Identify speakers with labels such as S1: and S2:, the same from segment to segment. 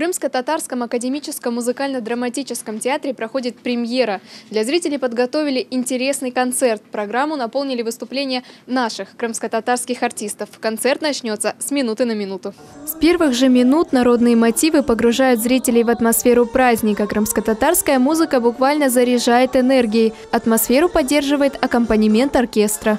S1: В Крымско-Татарском академическом музыкально-драматическом театре проходит премьера. Для зрителей подготовили интересный концерт. Программу наполнили выступления наших крымско-татарских артистов. Концерт начнется с минуты на минуту. С первых же минут народные мотивы погружают зрителей в атмосферу праздника. Крымско-татарская музыка буквально заряжает энергией. Атмосферу поддерживает аккомпанемент оркестра.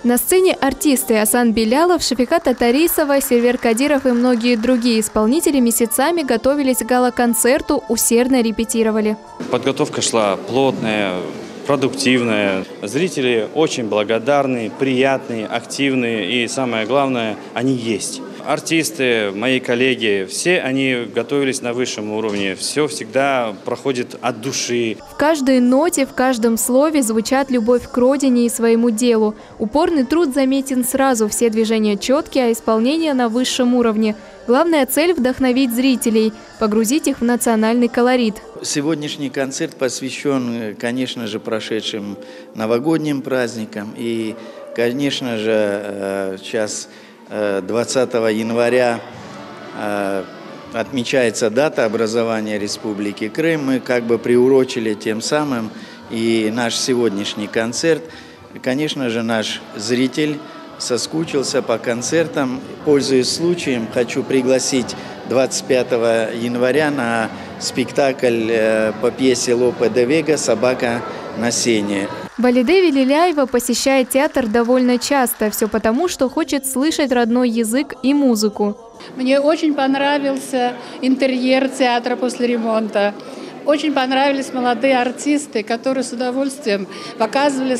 S1: На сцене артисты Асан Белялов, Шафикат Татарисова, Сервер Кадиров и многие другие исполнители месяцами готовились к гала-концерту, усердно репетировали.
S2: Подготовка шла плотная, продуктивная. Зрители очень благодарны, приятные, активные и, самое главное, они есть. Артисты, мои коллеги, все они готовились на высшем уровне. Все всегда проходит от души.
S1: В каждой ноте, в каждом слове звучат любовь к родине и своему делу. Упорный труд заметен сразу, все движения четкие, а исполнение на высшем уровне. Главная цель – вдохновить зрителей, погрузить их в национальный колорит.
S3: Сегодняшний концерт посвящен, конечно же, прошедшим новогодним праздникам. И, конечно же, сейчас 20 января отмечается дата образования Республики Крым. Мы как бы приурочили тем самым и наш сегодняшний концерт. Конечно же, наш зритель соскучился по концертам. Пользуясь случаем, хочу пригласить 25 января на спектакль по пьесе Лопе де Вега «Собака на сене».
S1: Валиде Велиляева посещает театр довольно часто. Все потому, что хочет слышать родной язык и музыку.
S4: Мне очень понравился интерьер театра после ремонта. Очень понравились молодые артисты, которые с удовольствием показывали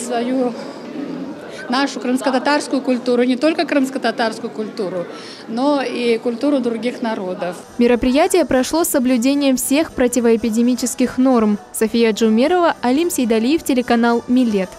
S4: нашу крымско-татарскую культуру, не только крымско-татарскую культуру, но и культуру других народов.
S1: Мероприятие прошло с соблюдением всех противоэпидемических норм. София Джумерова, Алим Сейдалиев, телеканал «Милет».